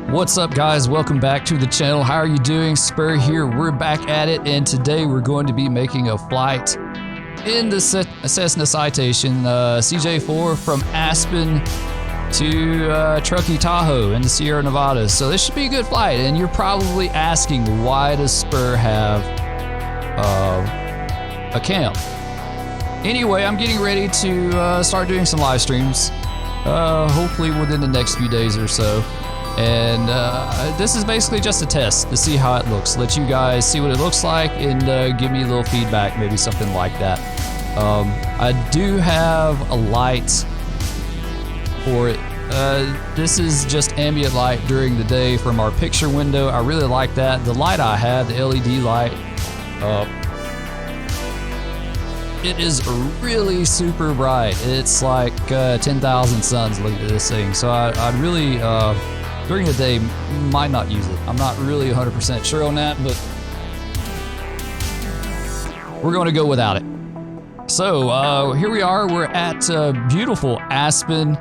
What's up, guys? Welcome back to the channel. How are you doing? Spur here. We're back at it, and today we're going to be making a flight in the Cessna Citation CJ4 from Aspen to Truckee, Tahoe in the Sierra Nevadas. So this should be a good flight, and you're probably asking, why does Spur have a cam? Anyway, I'm getting ready to start doing some live streams, hopefully within the next few days or so. And this is basically just a test to see how it looks. Let you guys see what it looks like and give me a little feedback, maybe something like that. I do have a light for it. This is just ambient light during the day from our picture window. I really like that. The light I have, the LED light, it is really super bright. It's like 10,000 suns lit at this thing. So I'd really, during the day, might not use it. I'm not really 100% sure on that, but we're going to go without it. So here we are. We're at beautiful Aspen.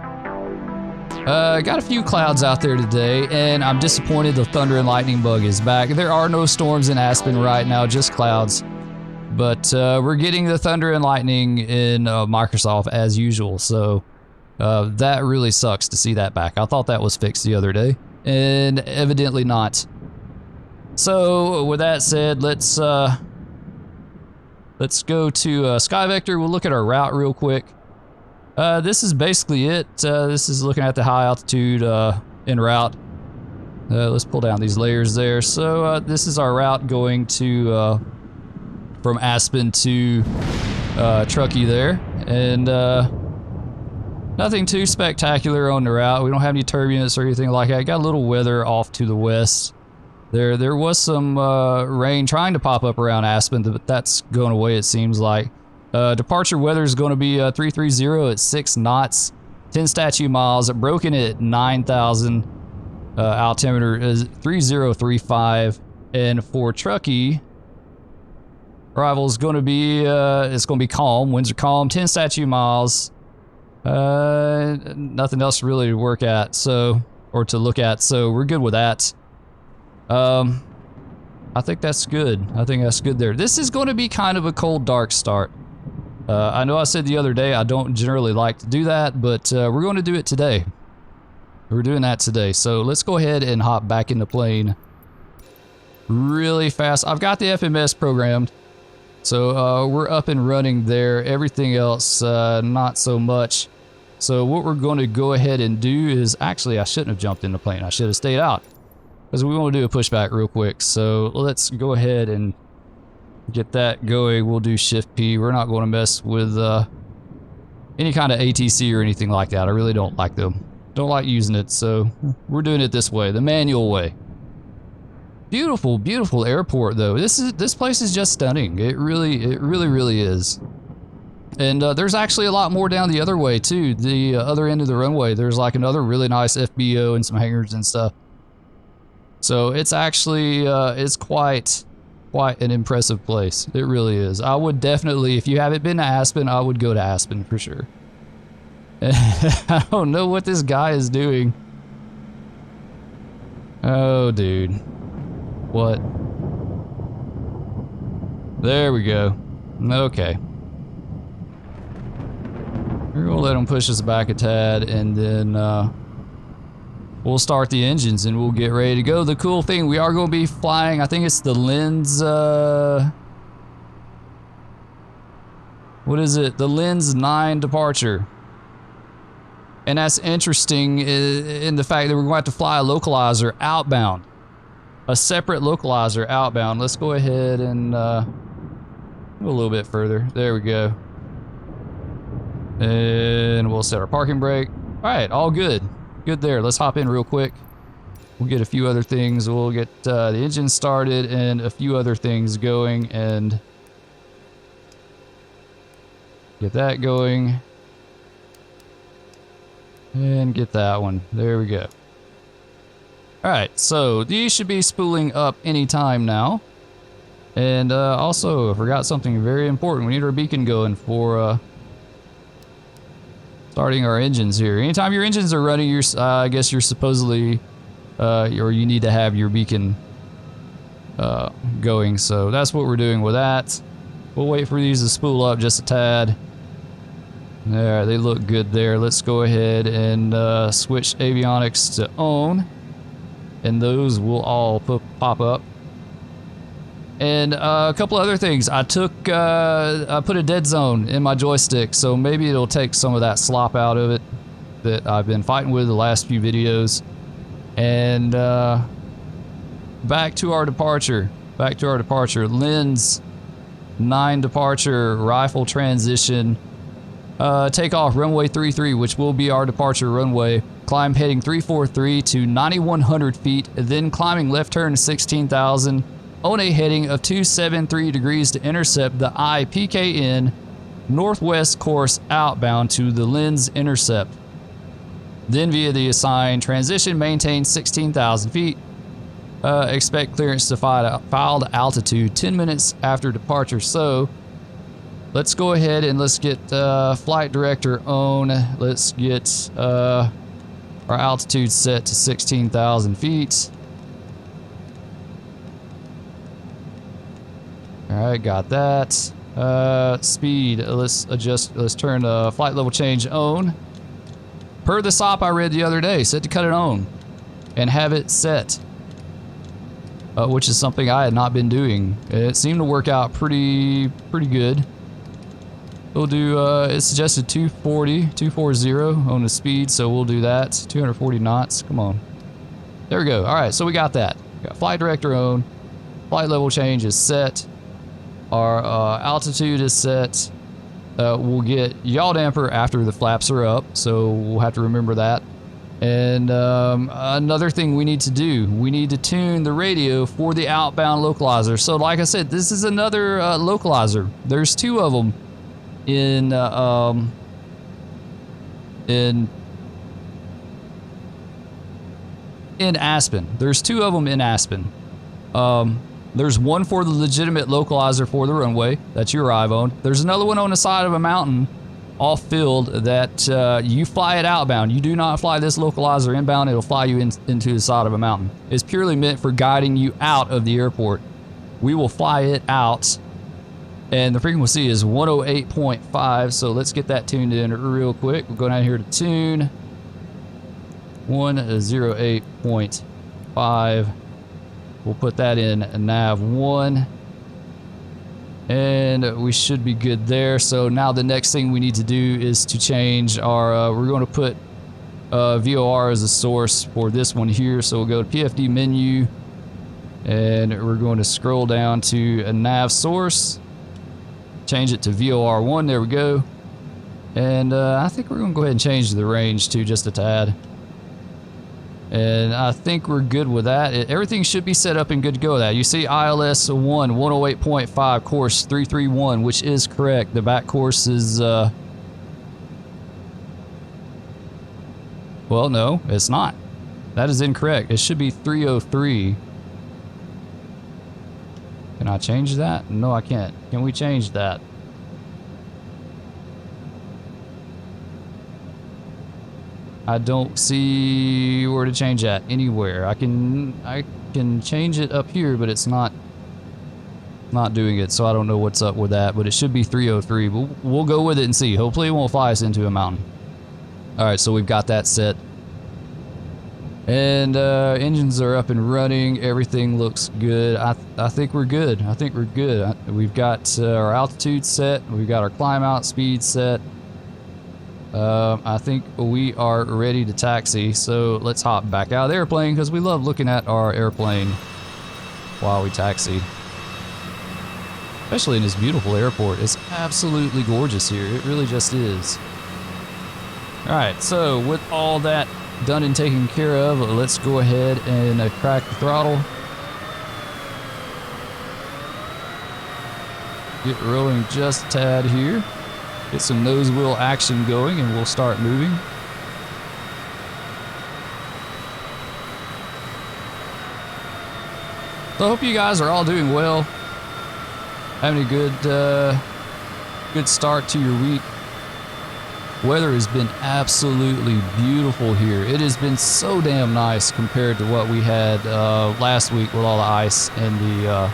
Got a few clouds out there today, and I'm disappointed the thunder and lightning bug is back. There are no storms in Aspen right now, just clouds. But we're getting the thunder and lightning in Microsoft as usual, so that really sucks to see that back. I thought that was fixed the other day, and evidently not. So with that said, let's go to Sky Vector. We'll look at our route real quick. This is basically it. This is looking at the high altitude en route. Let's pull down these layers there. So this is our route going to from Aspen to Truckee there, and nothing too spectacular on the route. We don't have any turbulence or anything like that. Got a little weather off to the west. There was some rain trying to pop up around Aspen, but that's going away, it seems like. Departure weather is going to be 330 at 6 knots, 10 statute miles, broken at 9,000. Altimeter is 3035, and for Truckee, arrival is going to be it's going to be calm. Winds are calm, 10 statute miles. Nothing else really to work at, so, or to look at, so we're good with that. I think that's good. I think that's good there. This is going to be kind of a cold, dark start. I know I said the other day I don't generally like to do that, but we're going to do it today. We're doing that today, so let's go ahead and hop back in the plane really fast. I've got the FMS programmed, so we're up and running there. Everything else, not so much. So what we're going to go ahead and do is, actually, I shouldn't have jumped in the plane. I should have stayed out, because we want to do a pushback real quick. So let's go ahead and get that going. We'll do Shift P. We're not going to mess with any kind of ATC or anything like that. I really don't like them. Don't like using it, so we're doing it this way, the manual way. Beautiful, beautiful airport though. This place is just stunning. It really is. And there's actually a lot more down the other way too. The other end of the runway, there's like another really nice FBO and some hangars and stuff. So it's actually it's quite an impressive place. It really is. I would definitely, if you haven't been to Aspen, I would go to Aspen for sure. I don't know what this guy is doing. Oh, dude. What? There we go. Okay. We're gonna let him push us back a tad, and then we'll start the engines and we'll get ready to go. The cool thing, we are going to be flying, I think it's the Lens, what is it? The Lens 9 departure. And that's interesting in the fact that we're going to have to fly a localizer outbound. A separate localizer outbound. Let's go ahead and go a little bit further. There we go. And we'll set our parking brake. All right, all good. Good there. Let's hop in real quick. We'll get a few other things. We'll get the engine started and a few other things going, and get that going. And get that one. There we go. Alright, so these should be spooling up anytime now. And also, I forgot something very important. We need our beacon going for starting our engines here. Anytime your engines are running, you're, I guess you're supposedly, or you need to have your beacon going. So that's what we're doing with that. We'll wait for these to spool up just a tad. There, they look good there. Let's go ahead and switch avionics to on, and those will all pop up. And a couple other things. I put a dead zone in my joystick, so maybe it'll take some of that slop out of it that I've been fighting with the last few videos. And back to our departure. Lens 9 departure, rifle transition. Takeoff runway 33, which will be our departure runway. Climb heading 343 to 9,100 feet, then climbing left turn 16,000. On a heading of 273 degrees to intercept the IPKN northwest course outbound to the lens intercept. Then via the assigned transition, maintain 16,000 feet. Expect clearance to filed altitude 10 minutes after departure. So let's go ahead and let's get flight director on. Let's get our altitude set to 16,000 feet. All right, got that. Speed, let's turn flight level change on. Per the SOP I read the other day, set to cut it on and have it set, which is something I had not been doing. It seemed to work out pretty good. We'll do, it suggested 240 on the speed, so we'll do that. 240 knots, come on. There we go. All right, so we got that. Got flight director on, flight level change is set. Our altitude is set. We'll get yaw damper after the flaps are up, so we'll have to remember that. And another thing we need to do, we need to tune the radio for the outbound localizer. So like I said, this is another localizer. There's two of them in Aspen. There's two of them in Aspen. There's one for the legitimate localizer for the runway that you arrive on. There's another one on the side of a mountain off field that you fly it outbound. You do not fly this localizer inbound. It'll fly you into the side of a mountain. It's purely meant for guiding you out of the airport. We will fly it out, and the frequency is 108.5. So let's get that tuned in real quick. We'll go down here to tune 108.5. We'll put that in Nav 1, and we should be good there. So now the next thing we need to do is to change our, we're going to put VOR as a source for this one here. So we'll go to PFD menu, and we're going to scroll down to a nav source, change it to VOR 1, there we go. And I think we're going to go ahead and change the range to just a tad. And I think we're good with that. Everything should be set up and good to go with that. You see ILS 1, 108.5, course 331, which is correct. The back course is, well, no, it's not. That is incorrect. It should be 303. Can I change that? No, I can't. Can we change that? I don't see where to change that anywhere. I can change it up here, but it's not doing it, so I don't know what's up with that, but it should be 303. We'll go with it and see. Hopefully it won't fly us into a mountain. All right, so we've got that set. And engines are up and running. Everything looks good. I think we're good. I think we're good. We've got our altitude set. We've got our climb out speed set. I think we are ready to taxi, so let's hop back out of the airplane because we love looking at our airplane while we taxi. Especially in this beautiful airport. It's absolutely gorgeous here. It really just is. Alright, so with all that done and taken care of, let's go ahead and crack the throttle. Get rolling just a tad here. Get some nose wheel action going and we'll start moving. So I hope you guys are all doing well. Having a good start to your week. Weather has been absolutely beautiful here. It has been so damn nice compared to what we had last week with all the ice and the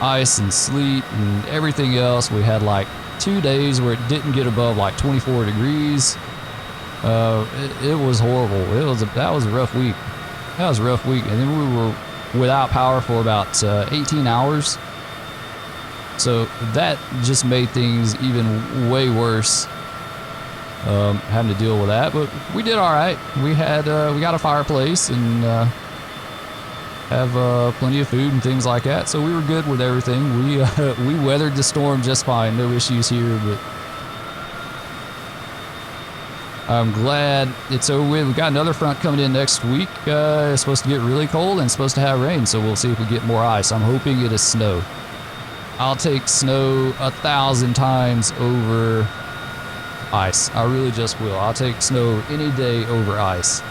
ice and sleet and everything else. We had like 2 days where it didn't get above like 24 degrees. It was horrible. That was a rough week. That was a rough week. And then we were without power for about 18 hours. So that just made things even way worse. Having to deal with that, but we did all right. We got a fireplace and have plenty of food and things like that, so we were good with everything. We weathered the storm just fine, no issues here. But I'm glad it's over with. We got another front coming in next week. It's supposed to get really cold and it's supposed to have rain, so we'll see if we get more ice. I'm hoping it is snow. I'll take snow 1,000 times over ice. I really just will. I'll take snow any day over ice.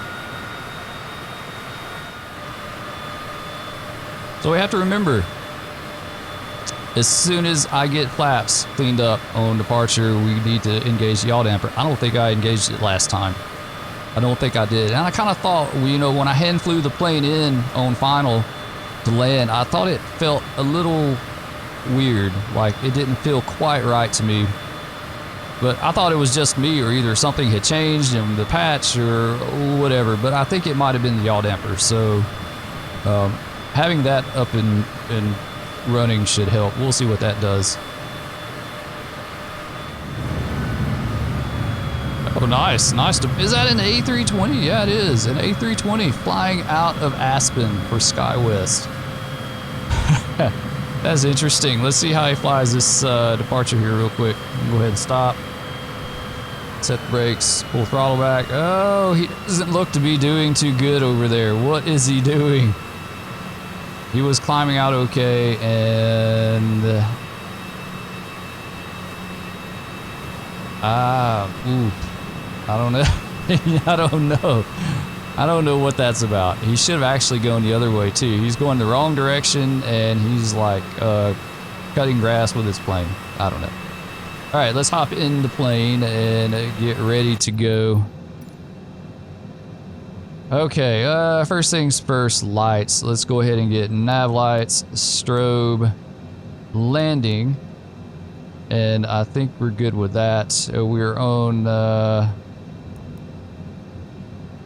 So we have to remember, as soon as I get flaps cleaned up on departure, we need to engage the yaw damper. I don't think I engaged it last time. I don't think I did. And I kind of thought, you know, when I hand flew the plane in on final to land, I thought it felt a little weird. Like it didn't feel quite right to me. But I thought it was just me, or either something had changed in the patch or whatever. But I think it might have been the yaw damper. So having that up and running should help. We'll see what that does. Oh, nice. Nice. Is that an A320? Yeah, it is. An A320 flying out of Aspen for SkyWest. That's interesting. Let's see how he flies this departure here real quick. Go ahead and stop. Set the brakes. Pull throttle back. Oh, he doesn't look to be doing too good over there. What is he doing? He was climbing out okay, and I don't know. I don't know what that's about. He should have actually gone the other way too. He's going the wrong direction, and he's like cutting grass with his plane. I don't know. All right, let's hop in the plane and get ready to go. Okay, first things first, lights. Let's go ahead and get nav lights, strobe, landing, and I think we're good with that. We're on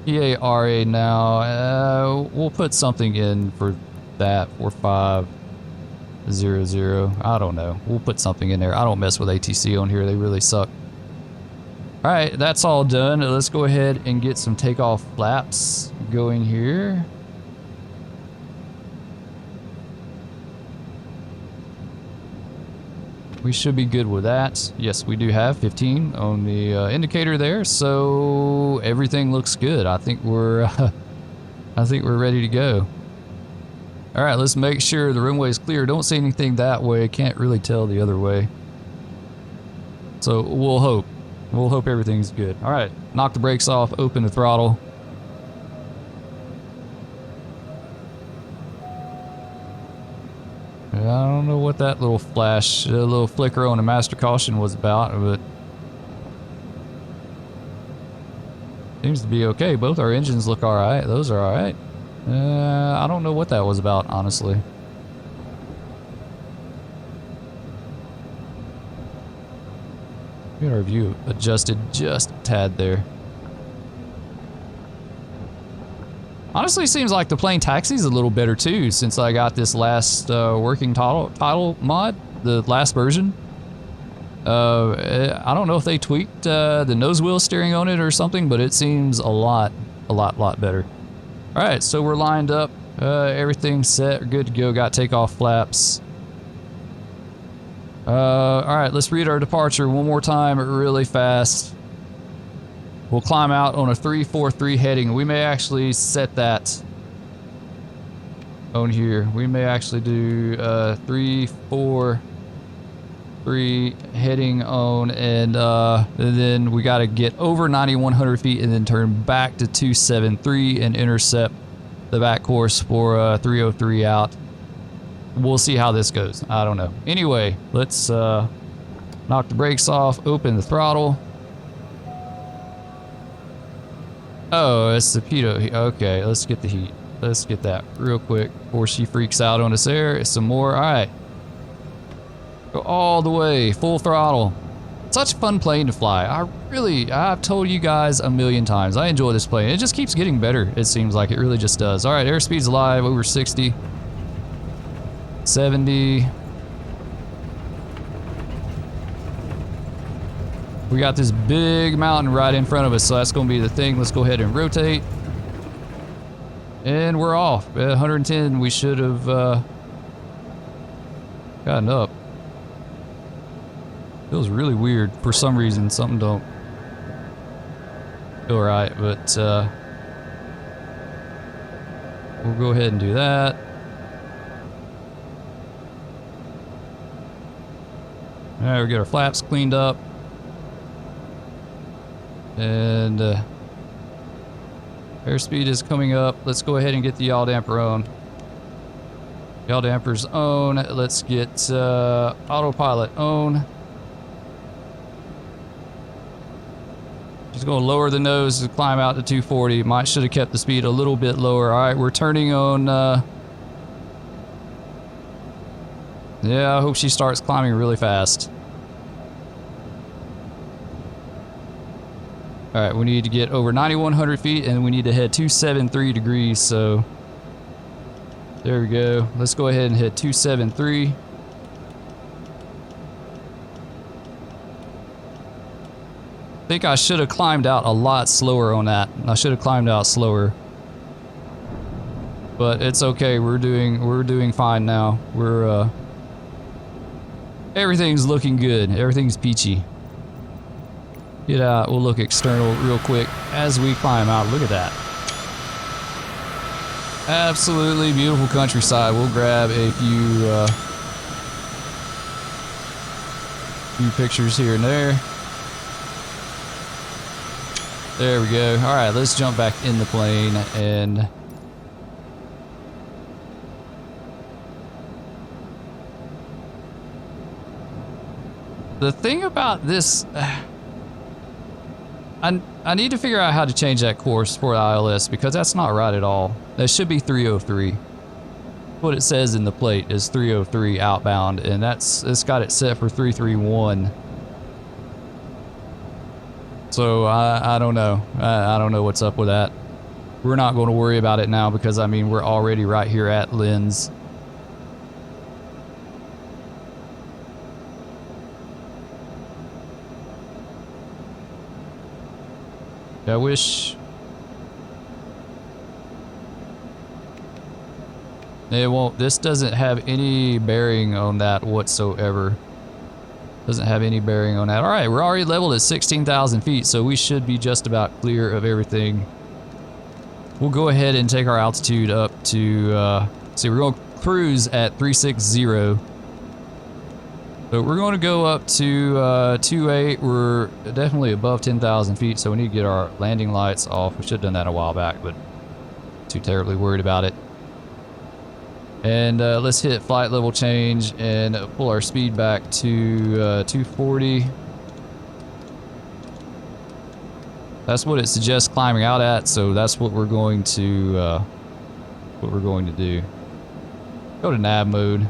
EARA now. We'll put something in for that, 4500. I don't know. We'll put something in there. I don't mess with ATC on here. They really suck. All right, that's all done. Let's go ahead and get some takeoff flaps going here. We should be good with that. Yes, we do have 15 on the indicator there, so everything looks good. I think we're ready to go. All right, let's make sure the runway is clear. Don't see anything that way. Can't really tell the other way. So we'll hope. We'll hope everything's good. All right, knock the brakes off, open the throttle. I don't know what that little flash, a little flicker on the master caution was about, but seems to be okay. Both our engines look all right. Those are all right. I don't know what that was about, honestly. Get our view adjusted just a tad there. Honestly, seems like the plane taxi's a little better too, since I got this last working title mod, the last version. I don't know if they tweaked the nose wheel steering on it or something, but it seems a lot better. All right, so we're lined up. Everything's set. We're good to go. Got takeoff flaps. All right, let's read our departure one more time really fast. We'll climb out on a 343 heading. We may actually set that on here. We may actually do 343 heading on, and then we got to get over 9,100 feet and then turn back to 273 and intercept the back course for 303 out. We'll see how this goes. I don't know. Anyway, let's knock the brakes off, open the throttle. Oh, it's the pitot heat. Okay, let's get the heat. Let's get that real quick before she freaks out on us there. Some more. All right. Go all the way, full throttle. Such a fun plane to fly. I've told you guys a million times, I enjoy this plane. It just keeps getting better, it seems like. It really just does. All right, airspeed's alive, over 60. 70. We got this big mountain right in front of us, so that's gonna be the thing. Let's go ahead and rotate. And we're off. At 110, we should have gotten up. Feels really weird for some reason. Something don't feel right, but we'll go ahead and do that. All right, we get our flaps cleaned up, and airspeed is coming up. Let's go ahead and get the yaw damper on. Yaw damper's on. Let's get autopilot on. Just gonna lower the nose to climb out to 240. Should have kept the speed a little bit lower. All right, we're turning on. Yeah, I hope she starts climbing really fast. All right, we need to get over 9,100 feet, and we need to head 273 degrees. So there we go. Let's go ahead and hit 273. I think I should have climbed out a lot slower on that. I should have climbed out slower. But it's okay. We're doing fine now. We're everything's looking good. Everything's peachy. Get out. We'll look external real quick as we climb out. Look at that. Absolutely beautiful countryside. We'll grab a few pictures here and there. There we go. All right, let's jump back in the plane and the thing about this, I need to figure out how to change that course for the ILS because that's not right at all. That should be 303. What it says in the plate is 303 outbound, and it's got it set for 331. So I don't know. I don't know what's up with that. We're not going to worry about it now because I mean we're already right here at Lynn's. I wish it won't. This doesn't have any bearing on that whatsoever. Doesn't have any bearing on that. All right, we're already leveled at 16,000 feet, so we should be just about clear of everything. We'll go ahead and take our altitude up to, see, we're going to cruise at 360. So we're going to go up to 28. We're definitely above 10,000 feet, so we need to get our landing lights off. We should have done that a while back, but too terribly worried about it. And let's hit flight level change and pull our speed back to 240. That's what it suggests climbing out at, so that's what we're going to do. Go to nav mode.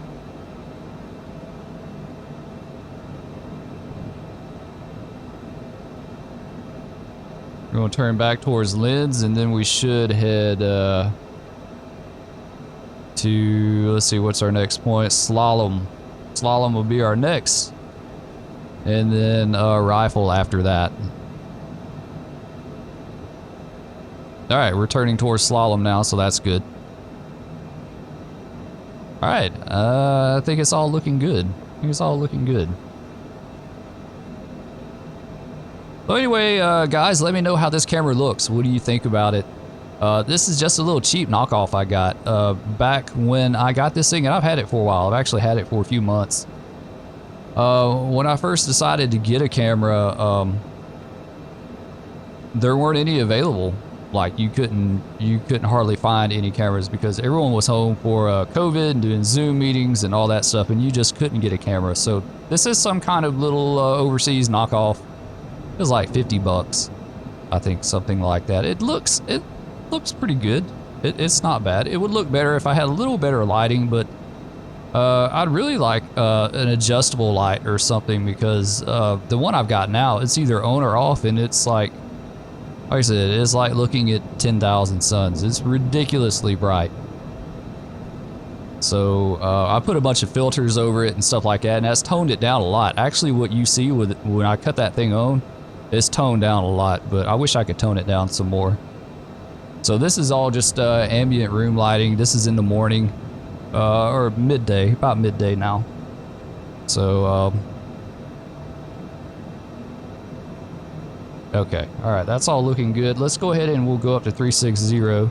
We're going to turn back towards Lids, and then we should head to, let's see, what's our next point? Slalom. Slalom will be our next. And then rifle after that. Alright, we're turning towards slalom now, so that's good. Alright, I think it's all looking good. I think it's all looking good. So anyway, guys, let me know how this camera looks. What do you think about it? This is just a little cheap knockoff I got back when I got this thing, and I've had it for a while. I've actually had it for a few months. When I first decided to get a camera, there weren't any available. Like you couldn't hardly find any cameras because everyone was home for COVID and doing Zoom meetings and all that stuff, and you just couldn't get a camera. So this is some kind of little overseas knockoff. It was like 50 bucks. I think something like that. It looks pretty good. It's not bad. It would look better if I had a little better lighting, but I'd really like an adjustable light or something, because the one I've got now, it's either on or off, and it's like I said, it's like looking at 10,000 suns. It's ridiculously bright. So I put a bunch of filters over it and stuff like that, and that's toned it down a lot. Actually, what you see when I cut that thing on, it's toned down a lot, but I wish I could tone it down some more. So this is all just ambient room lighting. This is in the morning, or midday, about midday now. So, okay, all right, that's all looking good. Let's go ahead and we'll go up to 360.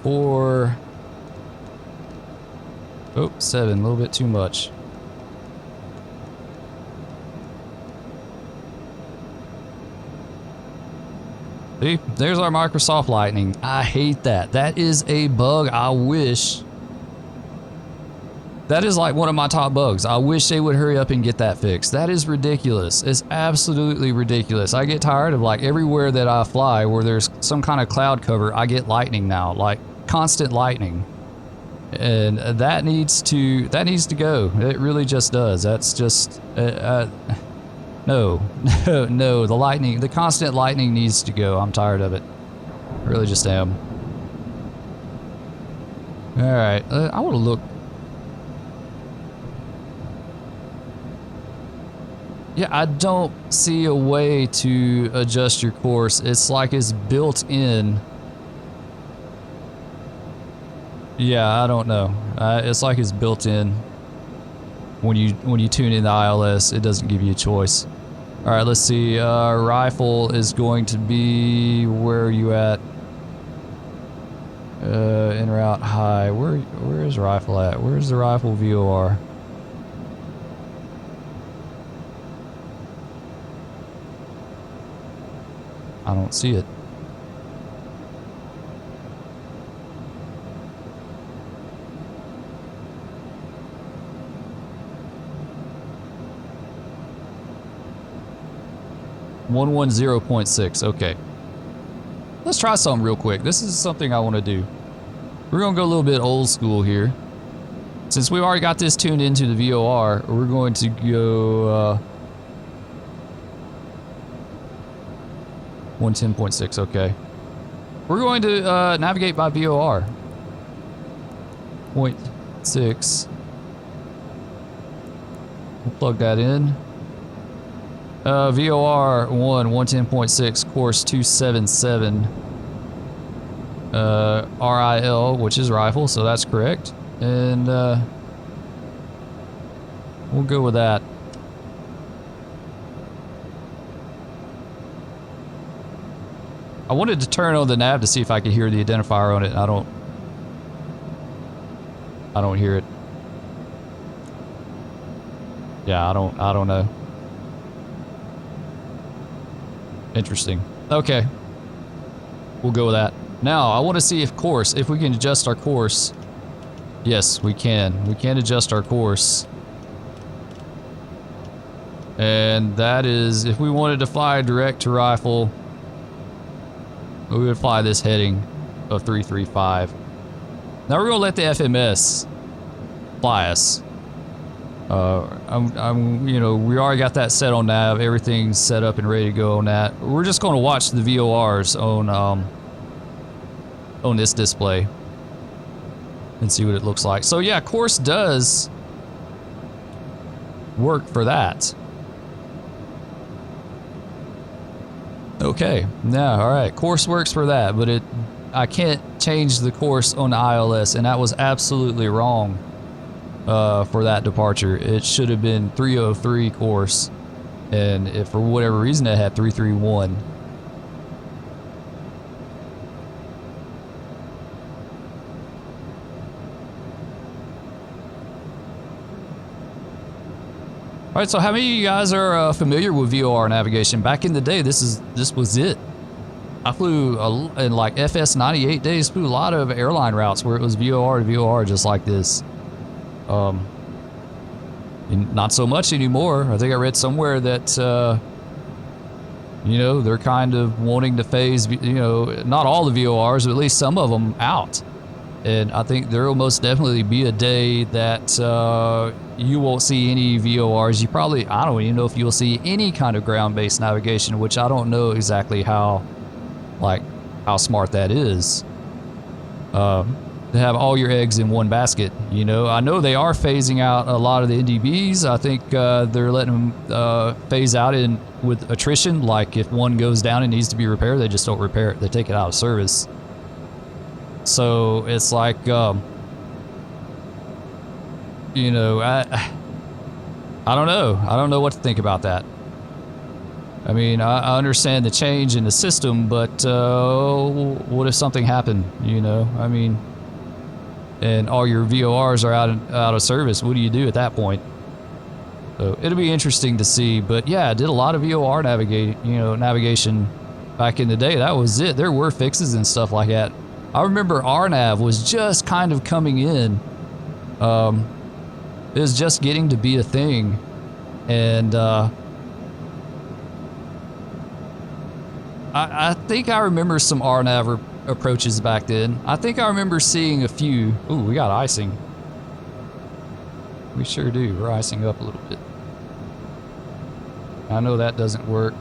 4. Oh, 7, a little bit too much. See, there's our Microsoft Lightning. I hate that. That is a bug. I wish. That is like one of my top bugs. I wish they would hurry up and get that fixed. That is ridiculous. It's absolutely ridiculous. I get tired of, like, everywhere that I fly where there's some kind of cloud cover, I get lightning now, like constant lightning. And that needs to go. It really just does. That's just no, the constant lightning needs to go. I'm tired of it. I really just am. All right, I want to look. Yeah, I don't see a way to adjust your course. It's like it's built in. Yeah, I don't know. It's like it's built in. When you tune in the ILS, it doesn't give you a choice. All right, let's see. Rifle is going to be, where are you at? En route high. Where is rifle at? Where's the rifle VOR? I don't see it. .6. Okay. Let's try something real quick. This is something I want to do. We're going to go a little bit old school here. Since we've already got this tuned into the VOR, we're going to go 110.6, okay. We're going to navigate by VOR. 0.6. We'll plug that in. VOR 110.6, course 277. RIL, which is rifle, so that's correct. And we'll go with that. I wanted to turn on the nav to see if I could hear the identifier on it. I don't hear it. Yeah, I don't know. Interesting. Okay. We'll go with that. Now, I want to see if we can adjust our course. Yes, we can. We can adjust our course. And that is, if we wanted to fly direct to rifle, we would fly this heading of 335. Now we're gonna let the FMS fly us. You know, we already got that set on nav. Everything's set up and ready to go on that. We're just gonna watch the VORs on this display and see what it looks like. So yeah, course does work for that. Okay, yeah, all right. Course works for that, but I can't change the course on the ILS, and that was absolutely wrong for that departure. It should have been 303 course, and if for whatever reason it had 331. All right, so how many of you guys are familiar with VOR navigation? Back in the day, this was it. I flew in like FS98 days, flew a lot of airline routes where it was VOR to VOR, just like this. And not so much anymore. I think I read somewhere that, you know, they're kind of wanting to phase, you know, not all the VORs, but at least some of them out. And I think there will most definitely be a day that you won't see any VORs. You probably, I don't even know if you'll see any kind of ground-based navigation, which I don't know exactly how smart that is. To have all your eggs in one basket, you know. I know they are phasing out a lot of the NDBs. I think they're letting them phase out in with attrition. Like if one goes down and needs to be repaired, they just don't repair it. They take it out of service. So it's like, you know, I don't know. I don't know what to think about that. I mean, I understand the change in the system, but what if something happened, you know? I mean, and all your VORs are out of service. What do you do at that point? So it'll be interesting to see. But yeah, I did a lot of VOR navigation back in the day. That was it. There were fixes and stuff like that. I remember RNAV was just kind of coming in. It was just getting to be a thing. And I think I remember some RNAV approaches back then. I think I remember seeing a few. Ooh, we got icing. We sure do. We're icing up a little bit. I know that doesn't work.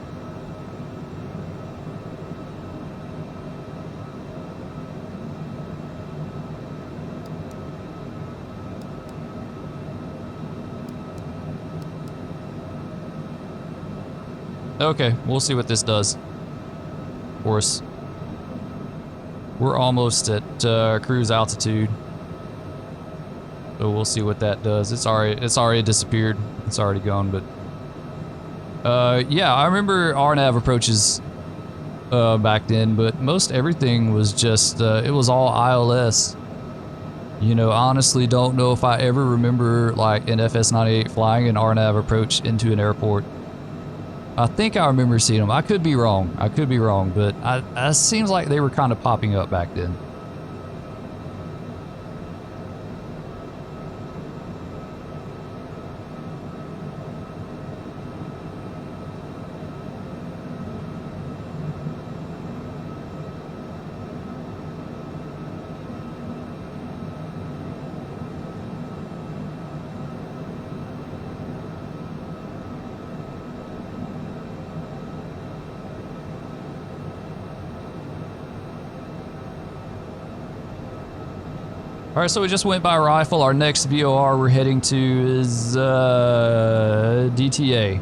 Okay, we'll see what this does. Of course, we're almost at cruise altitude, so we'll see what that does. It's already disappeared. It's already gone. But yeah, I remember RNAV approaches back then, but most everything was just it was all ILS. You know, honestly, don't know if I ever remember like an FS98 flying an RNAV approach into an airport. I think I remember seeing them. I could be wrong. But it seems like they were kind of popping up back then. All right, so we just went by rifle. Our next VOR we're heading to is DTA.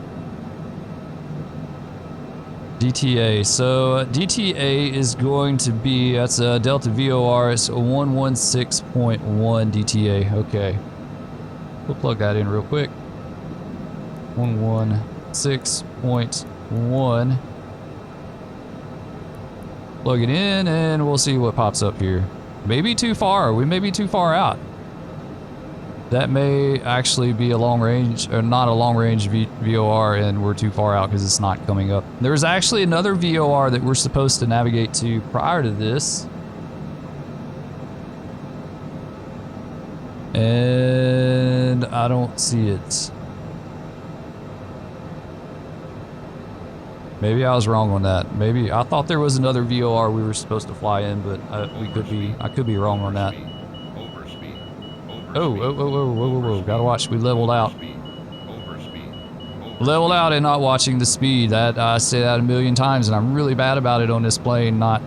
DTA. So DTA is going to be, that's a Delta VOR. It's a 116.1 DTA. Okay. We'll plug that in real quick. 116.1. Plug it in and we'll see what pops up here. Maybe too far. We may be too far out. That may actually be a long range, or not a long range VOR, and we're too far out because it's not coming up. There's actually another VOR that we're supposed to navigate to prior to this. And I don't see it. Maybe I was wrong on that. Maybe I thought there was another VOR we were supposed to fly in, but I could be wrong on that. Whoa. Gotta watch. We leveled out. Leveled out and not watching the speed. That I say that a million times, and I'm really bad about it on this plane, not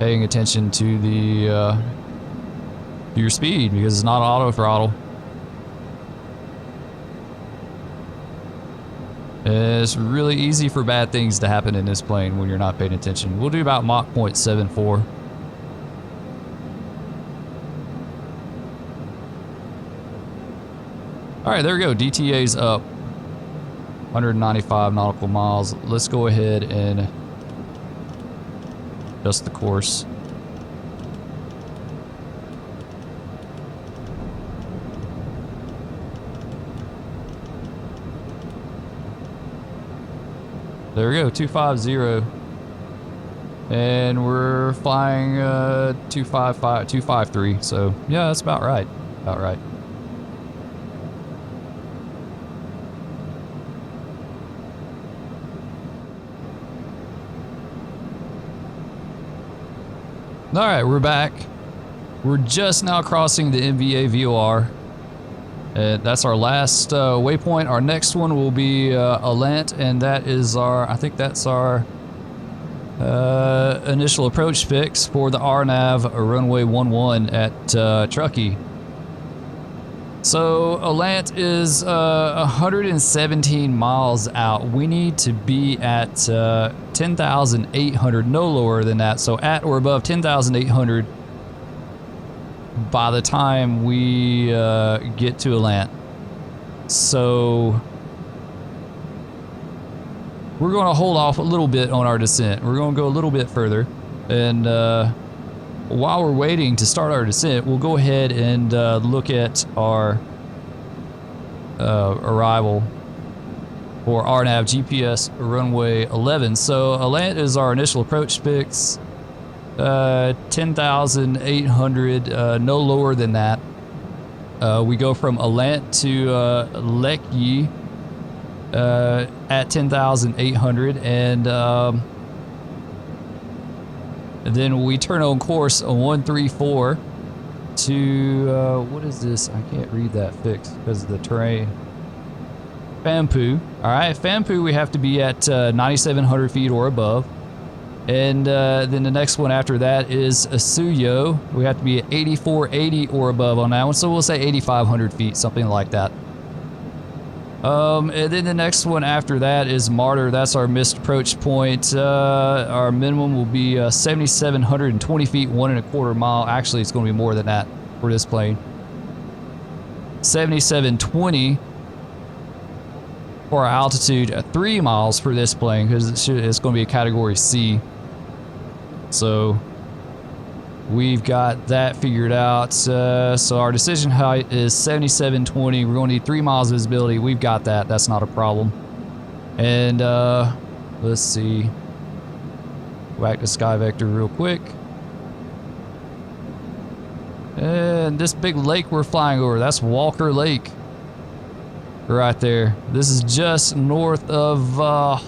paying attention to the your speed because it's not auto throttle. It's really easy for bad things to happen in this plane when you're not paying attention. We'll do about Mach 0.74. All right, there we go. DTA's up 195 nautical miles. Let's go ahead and adjust the course. There we go, 250. And we're flying 253. So yeah, that's about right. About right. All right, we're back. We're just now crossing the MVA VOR. That's our last waypoint. Our next one will be Alant, and that is our, I think that's our initial approach fix for the RNAV runway 11 at Truckee. So Alant is 117 miles out. We need to be at 10,800, no lower than that. So at or above 10,800 by the time we get to Alant. So we're going to hold off a little bit on our descent. We're going to go a little bit further, and while we're waiting to start our descent, we'll go ahead and look at our arrival for RNAV GPS runway 11. So Alant is our initial approach fix. 10,800, no lower than that. We go from Alant to Lekyi at 10,800, and then we turn on course on 134 to, what is this? I can't read that fix because of the terrain. Fampu. All right, Fampu, we have to be at 9,700 feet or above. And then the next one after that is Asuyo. We have to be at 8,480 or above on that one. So we'll say 8,500 feet, something like that. And then the next one after that is Martyr. That's our missed approach point. Our minimum will be 7,720 feet, 1.25 mile. Actually, it's going to be more than that for this plane. 7,720 for our altitude at 3 miles for this plane, because it's going to be a category C. So we've got that figured out. So our decision height is 7,720. We're going to need 3 miles of visibility. We've got that. That's not a problem. And let's see. Whack the sky vector real quick. And this big lake we're flying over, that's Walker Lake. Right there. This is just north of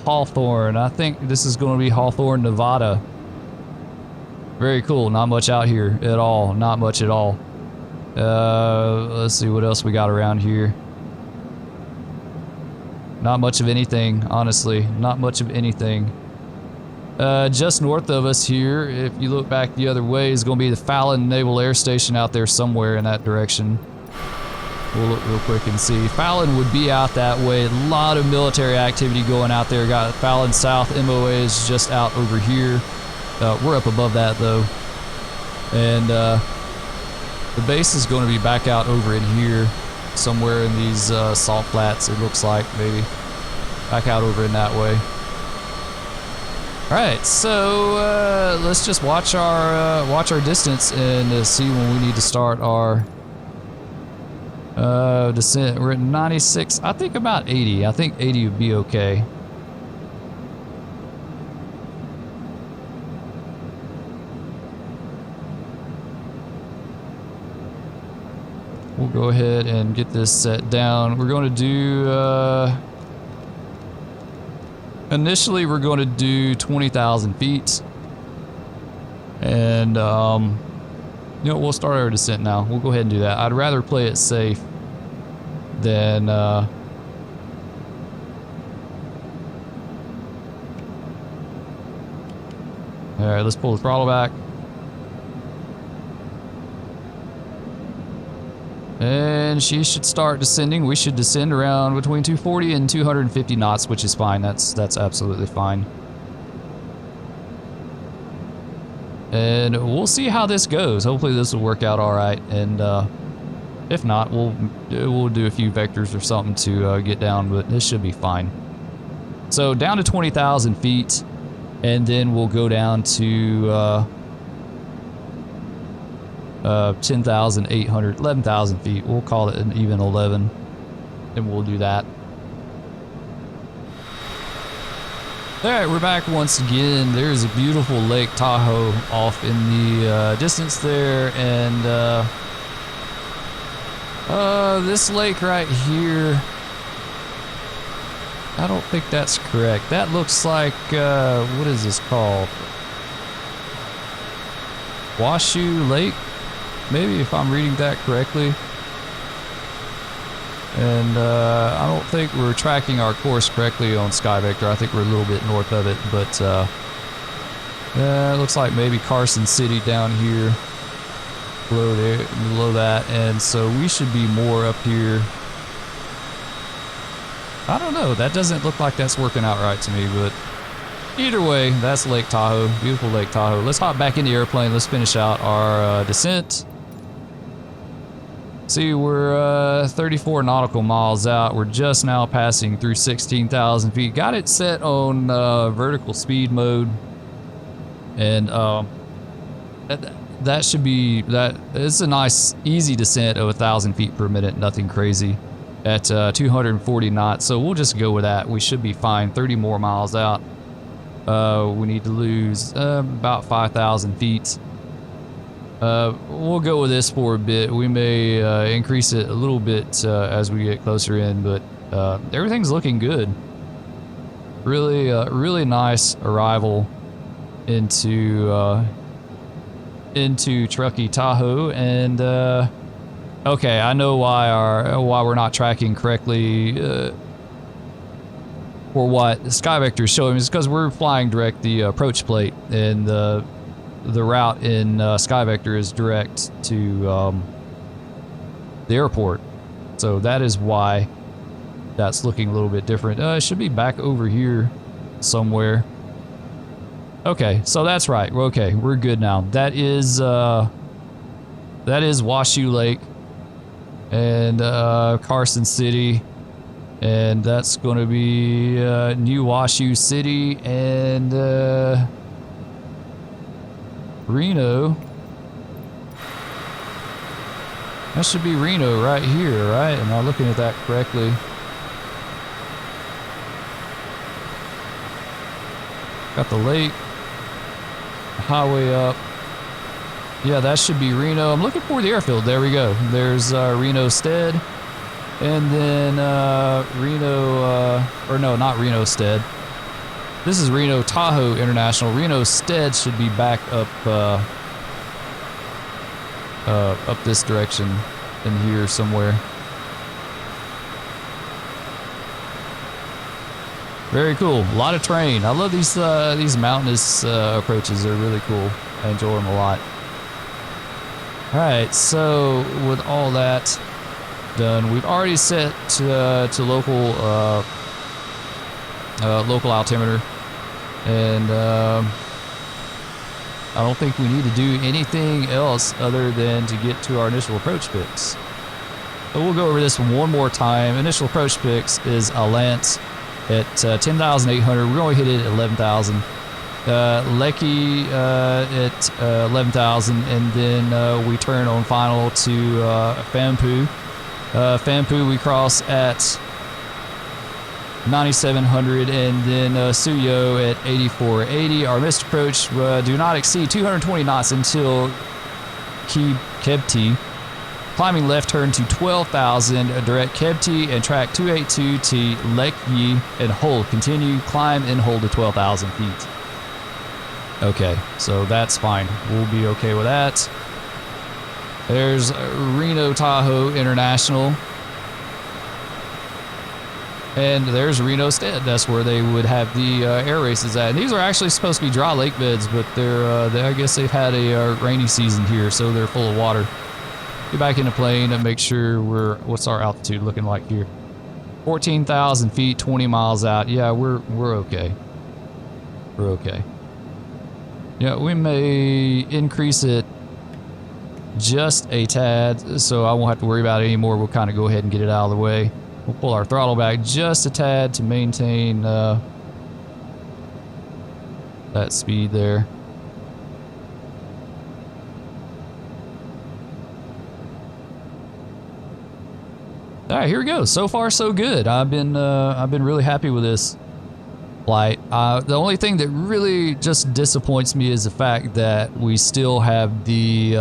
Hawthorne. I think this is going to be Hawthorne, Nevada. Very cool. Not much out here at all. Not much at all. Let's see what else we got around here. Not much of anything, honestly. Not much of anything. Just north of us here, if you look back the other way, is going to be the Fallon Naval Air Station out there somewhere in that direction. We'll look real quick and see. Fallon would be out that way. A lot of military activity going out there. Got Fallon South MOA is just out over here. We're up above that though. And the base is going to be back out over in here, somewhere in these salt flats, it looks like, maybe. Back out over in that way. Alright, so let's just watch our distance and see when we need to start our descent. We're at 96. I think about 80. I think 80 would be okay. We'll go ahead and get this set down. We're going to do initially we're going to do 20,000 feet, and you know, we'll start our descent now. We'll go ahead and do that. I'd rather play it safe than all right, let's pull the throttle back. And she should start descending. We should descend around between 240 and 250 knots, which is fine. That's absolutely fine. And we'll see how this goes. Hopefully this will work out all right. And if not, we'll do a few vectors or something to get down, but this should be fine. So down to 20,000 feet, and then we'll go down to 10,800, 11,000 feet. We'll call it an even 11, and we'll do that. All right, we're back once again. There's a beautiful Lake Tahoe off in the distance there, and this lake right here, I don't think that's correct. That looks like, what is this called? Washoe Lake, maybe, if I'm reading that correctly. And I don't think we're tracking our course correctly on SkyVector. I think we're a little bit north of it, but it looks like maybe Carson City down here below there, below that, and so we should be more up here. I don't know, that doesn't look like that's working out right to me, but either way, that's Lake Tahoe, beautiful Lake Tahoe. Let's hop back in the airplane, let's finish out our descent. See, we're 34 nautical miles out. We're just now passing through 16,000 feet. Got it set on vertical speed mode. And that should be, it's a nice, easy descent of 1,000 feet per minute. Nothing crazy at 240 knots. So we'll just go with that. We should be fine. 30 more miles out. We need to lose about 5,000 feet. We'll go with this for a bit. We may increase it a little bit as we get closer in, but everything's looking good. Really, really nice arrival into Truckee, Tahoe, and okay, I know why we're not tracking correctly, or what SkyVector is showing is because we're flying direct the approach plate, and the route in SkyVector is direct to the airport. So that is why that's looking a little bit different. It should be back over here somewhere. Okay, so that's right. Okay, we're good now. That is Washoe Lake and Carson City, and that's going to be New Washoe City and Reno. That should be Reno right here, right? Am I looking at that correctly? Got the lake, highway up. Yeah, that should be Reno. I'm looking for the airfield. There we go. There's Reno Stead. And then Reno, or no, not Reno Stead. This is Reno Tahoe International. Reno Stead should be back up up this direction in here somewhere. Very cool. A lot of terrain. I love these mountainous approaches. They're really cool. I enjoy them a lot. All right, so with all that done, we've already set to local local altimeter, and I don't think we need to do anything else other than to get to our initial approach picks. So we'll go over this one more time. Initial approach picks is a Lance at 10,800. We're going to hit it at 11,000. Lecky at 11,000, and then we turn on final to Fampu. Fampu we cross at 9,700, and then Suyo at 8,480. Our missed approach do not exceed 220 knots until Kebti. Climbing left turn to 12,000, direct Kebti and track 282 to Lekyi and hold. Continue, climb and hold to 12,000 feet. Okay, so that's fine. We'll be okay with that. There's Reno Tahoe International. And there's Reno Stead. That's where they would have the air races at. And these are actually supposed to be dry lake beds, but I guess they've had a rainy season here, so they're full of water. Get back in the plane and make sure what's our altitude looking like here? 14,000 feet, 20 miles out. Yeah, we're okay. We're okay. Yeah, we may increase it just a tad, so I won't have to worry about it anymore. We'll kind of go ahead and get it out of the way. We'll pull our throttle back just a tad to maintain that speed there. All right, here we go. So far, so good. I've been really happy with this flight. The only thing that really just disappoints me is the fact that we still have the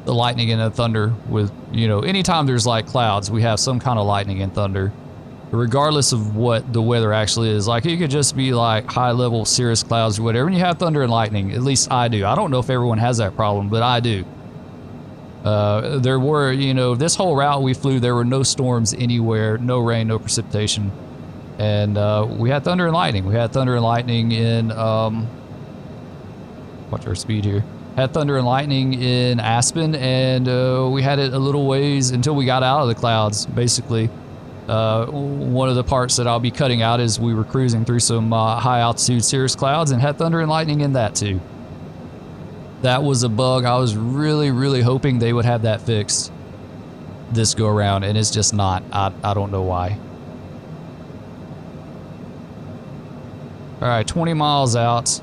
lightning and the thunder. With, you know, anytime there's like clouds, we have some kind of lightning and thunder. regardless of what the weather actually is. Like, it could just be like high level cirrus clouds or whatever, and you have thunder and lightning. At least I do. I don't know if everyone has that problem, but I do. There were, you know, this whole route we flew, there were no storms anywhere, no rain, no precipitation. And we had thunder and lightning. We had thunder and lightning in, watch our speed here. Had thunder and lightning in Aspen, and we had it a little ways until we got out of the clouds, basically. One of the parts that I'll be cutting out is we were cruising through some high altitude cirrus clouds and had thunder and lightning in that too. That was a bug. I was really, really hoping they would have that fixed this go around, and it's just not. I don't know why. All right, 20 miles out,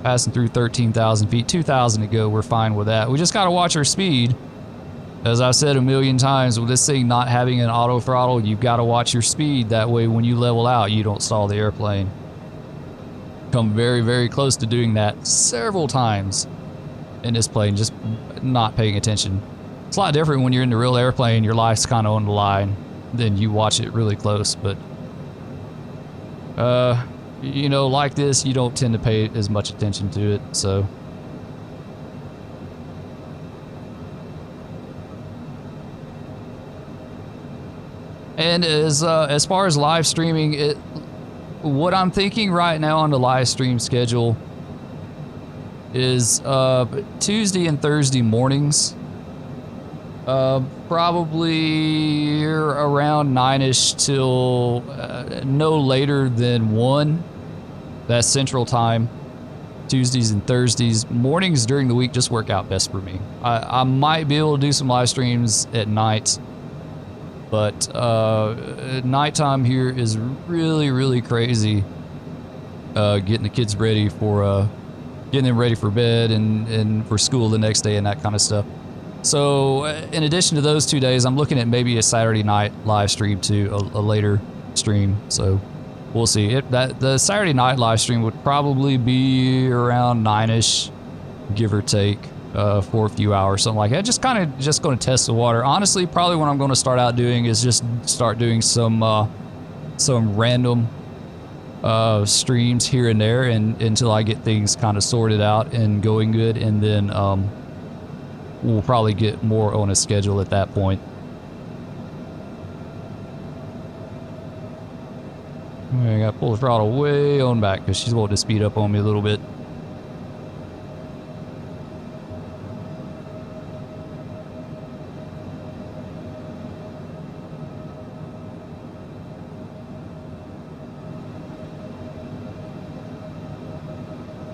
passing through 13,000 feet, 2,000 to go. We're fine with that. We just got to watch our speed. As I've said a million times, with this thing not having an auto throttle, you've got to watch your speed. That way, when you level out, you don't stall the airplane. Come very, very close to doing that several times in this plane, just not paying attention. It's a lot different when you're in the real airplane, your life's kind of on the line, then you watch it really close. But, you know, like this, you don't tend to pay as much attention to it, so. And as far as live streaming, what I'm thinking right now on the live stream schedule is Tuesday and Thursday mornings, probably around 9-ish till no later than 1. That's Central Time. Tuesdays and Thursdays. Mornings during the week just work out best for me. I might be able to do some live streams at night, but nighttime here is really, really crazy. Getting the kids ready for getting them ready for bed and for school the next day and that kind of stuff. So in addition to those 2 days, I'm looking at maybe a Saturday night live stream to a later stream. So we'll see. The Saturday night live stream would probably be around 9-ish, give or take. For a few hours, something like that. Just going to test the water. Honestly, probably what I'm going to start out doing is just start doing some random streams here and there, and until I get things kind of sorted out and going good, and then we'll probably get more on a schedule at that point. I got to pull the throttle way on back because she's wanting to speed up on me a little bit.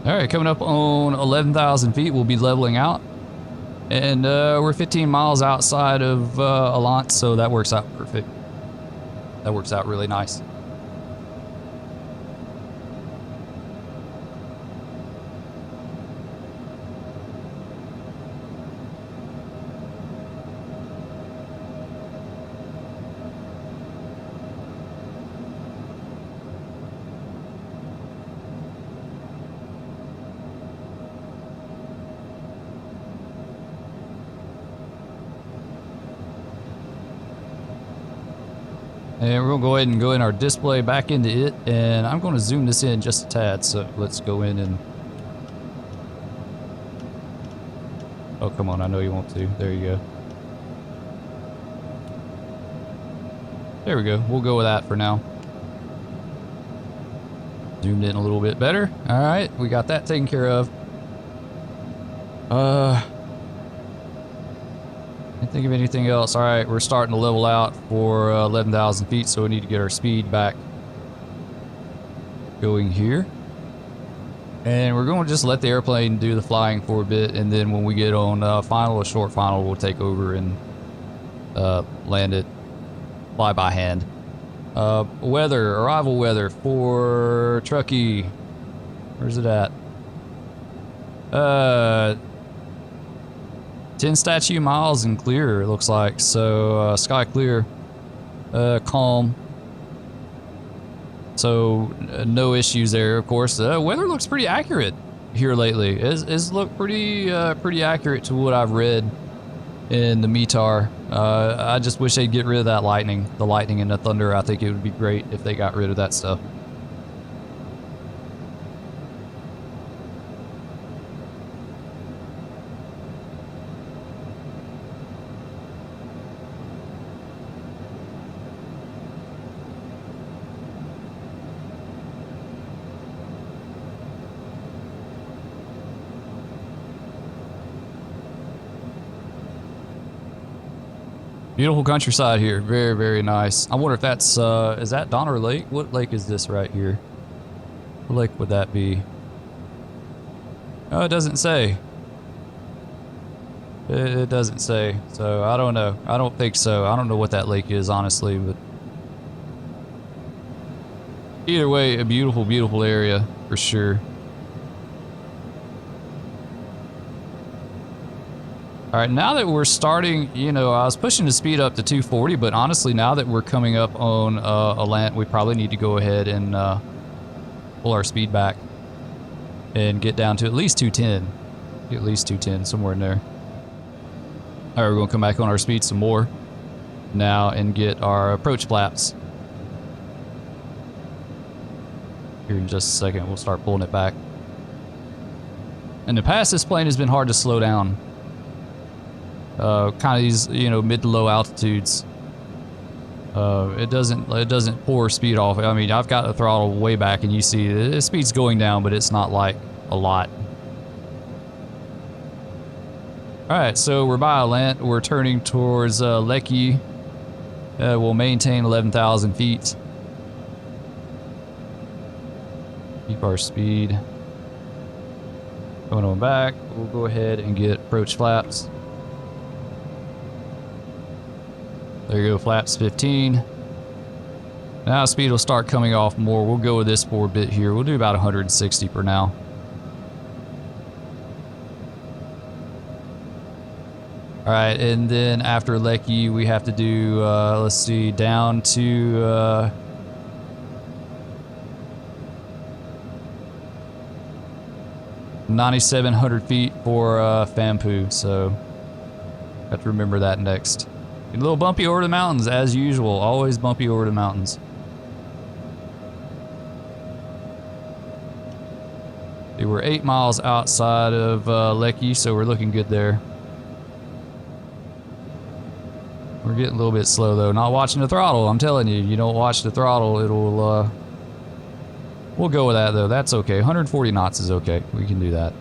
All right, coming up on 11,000 feet, we'll be leveling out. And we're 15 miles outside of Alliance, so that works out perfect. That works out really nice. And we're going to go ahead and go in our display back into it, and I'm going to zoom this in just a tad, so let's go in and... Oh, come on, I know you want to. There you go. There we go. We'll go with that for now. Zoomed in a little bit better. All right, we got that taken care of. Can't think of anything else. All right, we're starting to level out for 11,000 feet, so we need to get our speed back going here. And we're going to just let the airplane do the flying for a bit, and then when we get on final, a short final, we'll take over and land it, fly by hand. Weather, arrival weather for Truckee. Where's it at? 10 statute miles and clear, it looks like. So sky clear, calm. So no issues there, of course. Weather looks pretty accurate here lately. It's looked pretty accurate to what I've read in the METAR. I just wish they'd get rid of that lightning. The lightning and the thunder, I think it would be great if they got rid of that stuff. Beautiful countryside here. Very, very nice. I wonder if that's, is that Donner Lake? What lake is this right here? What lake would that be? Oh, it doesn't say. It doesn't say. So, I don't know. I don't think so. I don't know what that lake is, honestly, but... either way, a beautiful, beautiful area, for sure. All right, now that we're starting, you know, I was pushing the speed up to 240, but honestly, now that we're coming up on a land, we probably need to go ahead and pull our speed back and get down to at least 210. At least 210, somewhere in there. All right, we're gonna come back on our speed some more now and get our approach flaps. Here in just a second, we'll start pulling it back. In the past, this plane has been hard to slow down. Kind of these, you know, mid to low altitudes. It doesn't pour speed off. I mean, I've got the throttle way back, and you see the speed's going down, but it's not like a lot. All right, so we're by Alant. We're turning towards Leckie. We'll maintain 11,000 feet. Keep our speed going on back. We'll go ahead and get approach flaps. There you go, flaps 15. Now speed will start coming off more. We'll go with this for a bit here. We'll do about 160 for now. All right, and then after Leckie, we have to do, let's see, down to 9,700 feet for Fampu, so have to remember that next. A little bumpy over the mountains, as usual. Always bumpy over the mountains. Okay, we're 8 miles outside of Leckie, so we're looking good there. We're getting a little bit slow, though. Not watching the throttle, I'm telling you. You don't watch the throttle, it'll... We'll go with that, though. That's okay. 140 knots is okay. We can do that.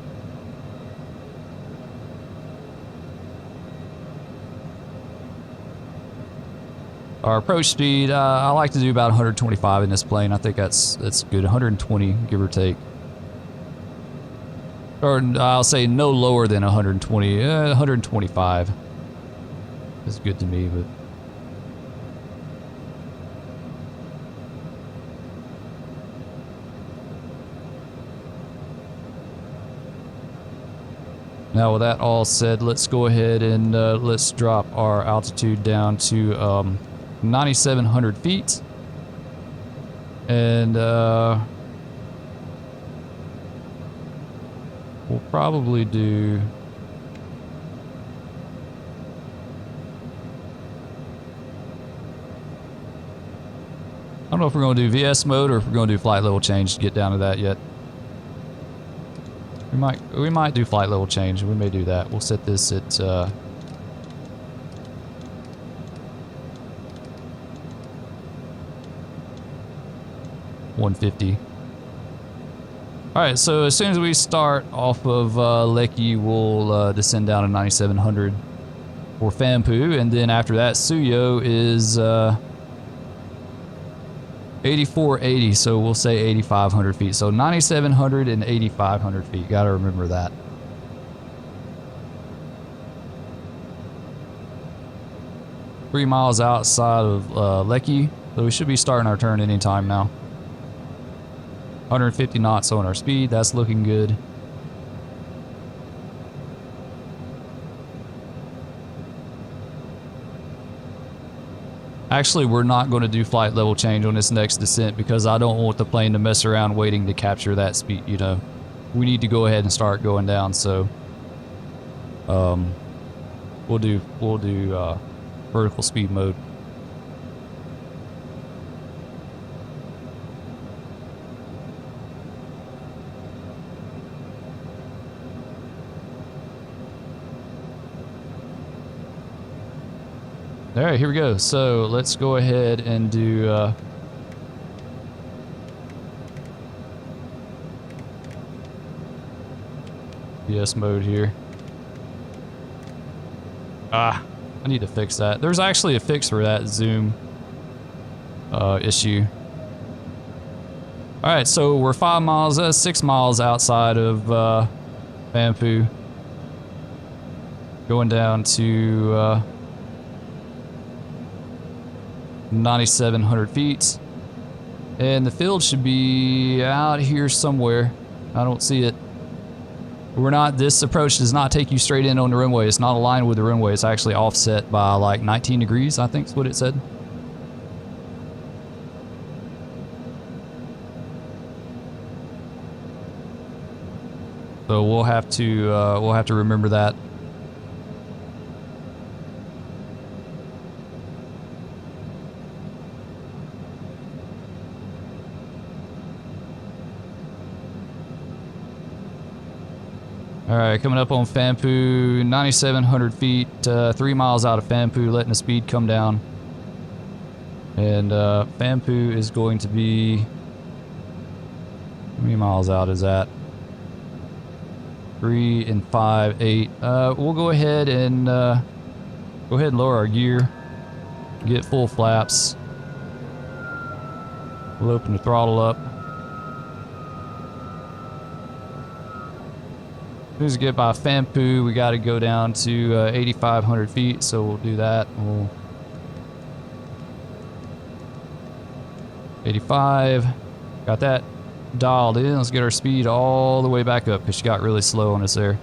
Our approach speed, I like to do about 125 in this plane. I think that's good. 120, give or take. Or I'll say no lower than 120. 125 is good to me, but... Now with that all said, let's go ahead and let's drop our altitude down to 9,700 feet. And we'll probably do... I don't know if we're going to do VS mode or if we're going to do flight level change to get down to that yet. We might do flight level change. We may do that. We'll set this at 150. All right, so as soon as we start off of Leckie, we'll descend down to 9,700 for Fampu, and then after that, Suyo is 8480, so we'll say 8,500 feet. So 9,700 and 8,500 feet. Got to remember that. Three miles outside of Leckie, so we should be starting our turn anytime now. 150 knots on our speed. That's looking good. Actually, we're not going to do flight level change on this next descent because I don't want the plane to mess around waiting to capture that speed, you know. We need to go ahead and start going down, so... We'll do vertical speed mode. All right, here we go. So let's go ahead and do VS mode here. I need to fix that. There's actually a fix for that zoom issue. All right, so we're 5 miles, 6 miles outside of Vampu. Going down to 9,700 feet. And the field should be out here somewhere. I don't see it. We're not, this approach does not take you straight in on the runway. It's not aligned with the runway. It's actually offset by like 19 degrees, I think is what it said. So we'll have to remember that. All right, coming up on Vampu, 9,700 feet, 3 miles out of Vampu, letting the speed come down. And Vampu is going to be, how many miles out is that? 3 and 5, 8. We'll go ahead and lower our gear, get full flaps. We'll open the throttle up. As soon as we get by Vampu, we got to go down to 8,500 feet, so we'll do that. 85. Got that dialed in. Let's get our speed all the way back up because she got really slow on us there.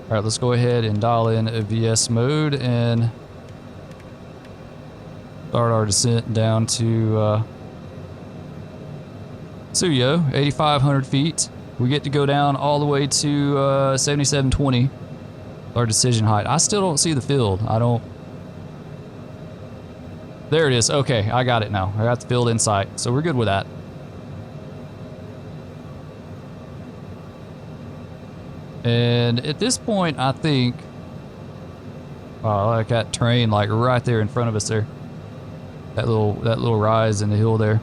All right, let's go ahead and dial in a VS mode and start our descent down to Suyo, 8,500 feet. We get to go down all the way to 7720, our decision height. I still don't see the field. I don't. There it is. Okay, I got it now. I got the field in sight, so we're good with that. And at this point, I think, wow, I like that terrain like right there in front of us there. That little rise in the hill there.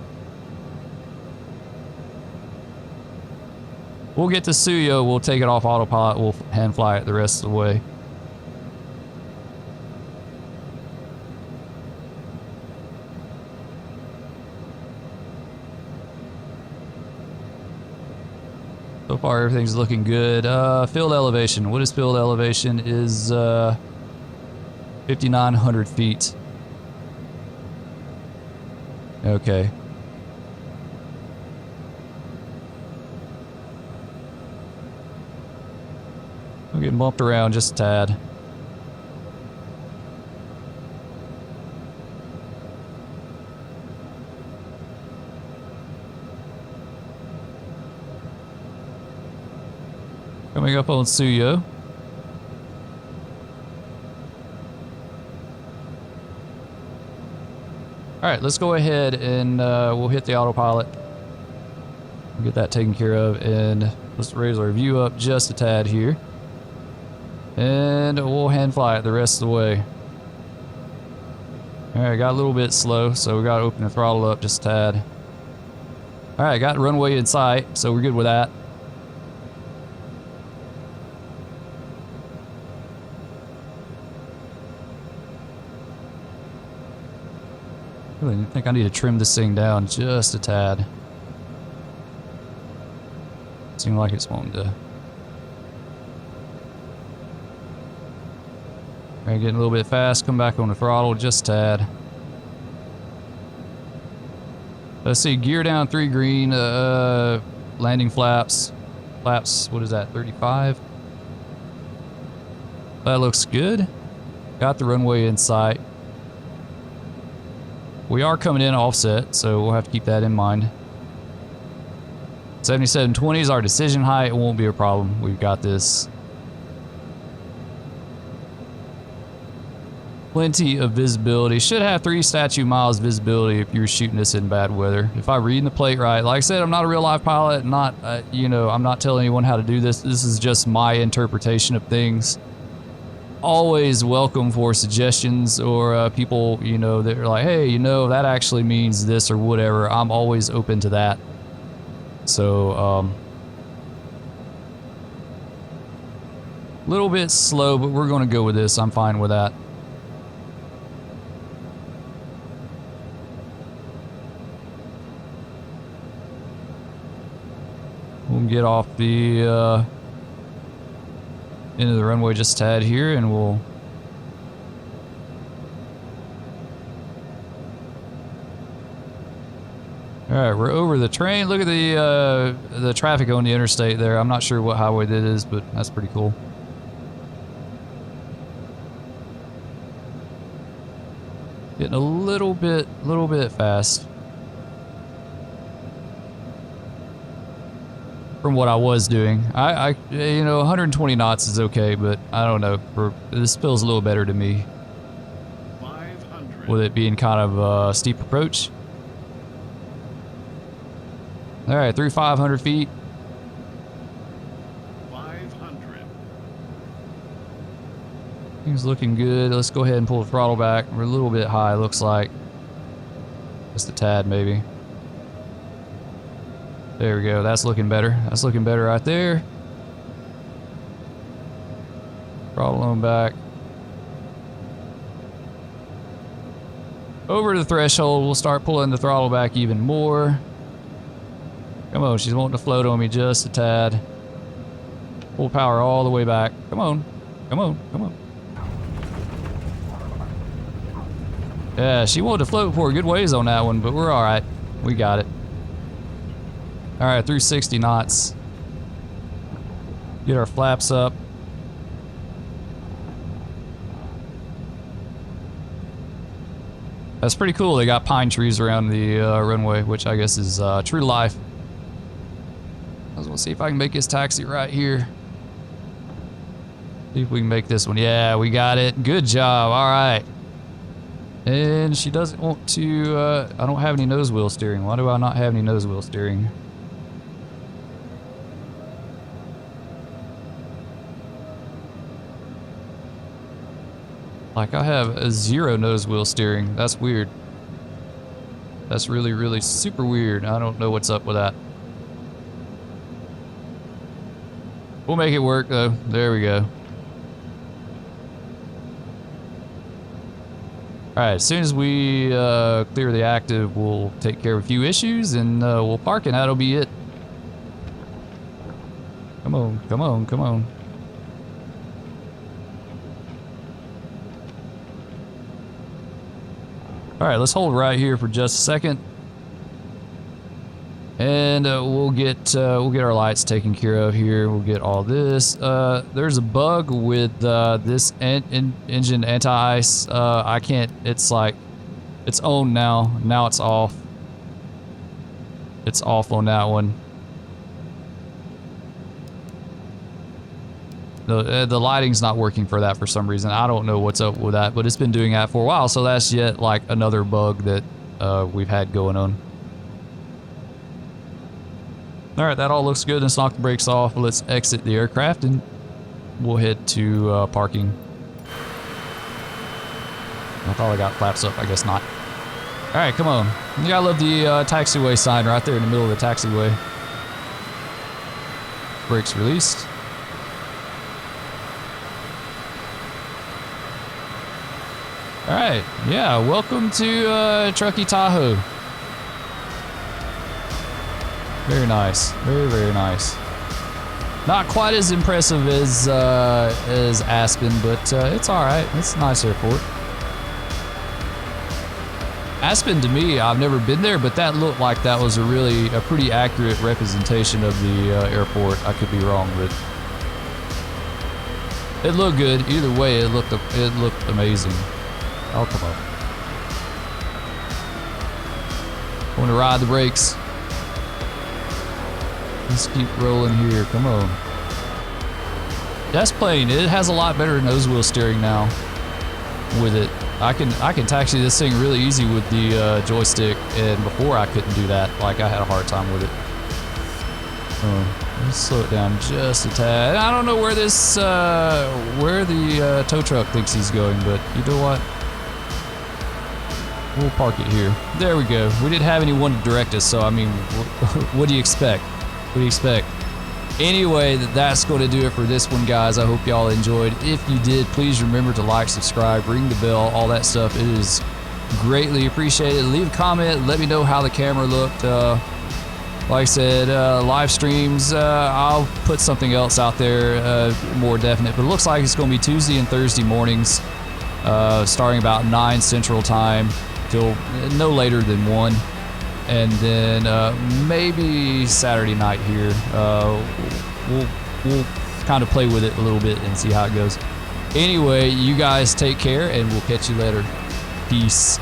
We'll get to Suyo, we'll take it off autopilot, we'll hand fly it the rest of the way. So far everything's looking good. Field elevation, what is field elevation? Is 5,900 feet. Okay. I'm getting bumped around just a tad. Coming up on Suyo. Alright, let's go ahead and we'll hit the autopilot. We'll get that taken care of, and let's raise our view up just a tad here. And we'll hand fly it the rest of the way. Alright, got a little bit slow, so we gotta open the throttle up just a tad. Alright, got the runway in sight, so we're good with that. I think I need to trim this thing down just a tad. Seems like it's wanting to. Alright, getting a little bit fast. Come back on the throttle just a tad. Let's see, gear down 3 green. Landing flaps. Flaps, what is that, 35? That looks good. Got the runway in sight. We are coming in offset, so we'll have to keep that in mind. 7720 is our decision height. It won't be a problem. We've got this. Plenty of visibility. Should have 3 statute miles visibility if you're shooting this in bad weather. If I'm reading the plate right. Like I said, I'm not a real life pilot. Not, you know, I'm not telling anyone how to do this. This is just my interpretation of things. Always welcome for suggestions or people, you know, that are like, hey, you know, that actually means this or whatever. I'm always open to that. So, little bit slow, but we're going to go with this. I'm fine with that. We'll get off the end of the runway just a tad here, and we'll all right, we're over the train. Look at the traffic on the interstate there. I'm not sure what highway that is, but that's pretty cool. Getting a little bit fast from what I was doing. I you know, 120 knots is okay, but I don't know. This feels a little better to me. 500. With it being kind of a steep approach. All right, through 500 feet. 500. Things looking good. Let's go ahead and pull the throttle back. We're a little bit high, looks like. Just a tad, maybe. There we go. That's looking better. That's looking better right there. Throttle on back. Over the threshold, we'll start pulling the throttle back even more. Come on, she's wanting to float on me just a tad. Full power all the way back. Come on. Come on. Come on. Yeah, she wanted to float for a good ways on that one, but we're all right. We got it. All right, through 60 knots. Get our flaps up. That's pretty cool. They got pine trees around the runway, which I guess is true to life. I was gonna see if I can make this taxi right here. See if we can make this one. Yeah, we got it. Good job. All right. And she doesn't want to, I don't have any nose wheel steering. Why do I not have any nose wheel steering? Like I have a 0 nose wheel steering. That's weird. That's really, really super weird. I don't know what's up with that. We'll make it work though. There we go. Alright, as soon as we clear the active, we'll take care of a few issues and we'll park and that'll be it. Come on, come on, come on. Alright, let's hold right here for just a second. And we'll get our lights taken care of here. We'll get all this. There's a bug with this engine anti-ice. I can't, it's like, it's on now. Now it's off. It's off on that one. The lighting's not working for that for some reason. I don't know what's up with that, but it's been doing that for a while. So that's yet like another bug that we've had going on. All right, that all looks good. Let's knock the brakes off. Let's exit the aircraft and we'll head to parking. I thought I got flaps up. I guess not. All right, come on. You gotta love the taxiway sign right there in the middle of the taxiway. Brakes released. All right, yeah, welcome to Truckee, Tahoe. Very nice, very, very nice. Not quite as impressive as Aspen, but it's all right. It's a nice airport. Aspen, to me, I've never been there, but that looked like that was a pretty accurate representation of the airport. I could be wrong, but it looked good. Either way, it looked amazing. Oh, come on. Want to ride the brakes. Let's keep rolling here. Come on. That's plain. It has a lot better nose wheel steering now with it. I can taxi this thing really easy with the joystick, and before I couldn't do that. Like, I had a hard time with it. Let's slow it down just a tad. I don't know where this where the tow truck thinks he's going, but you know what? We'll park it here. There we go. We didn't have anyone to direct us, so I mean, what do you expect? What do you expect? Anyway, that's going to do it for this one, guys. I hope y'all enjoyed. If you did, please remember to like, subscribe, ring the bell, all that stuff. It is greatly appreciated. Leave a comment. Let me know how the camera looked. Like I said, live streams, I'll put something else out there more definite. But it looks like it's going to be Tuesday and Thursday mornings, starting about 9 Central Time till no later than 1. And then maybe Saturday night here. We'll kind of play with it a little bit and see how it goes. Anyway, you guys take care, and we'll catch you later. Peace.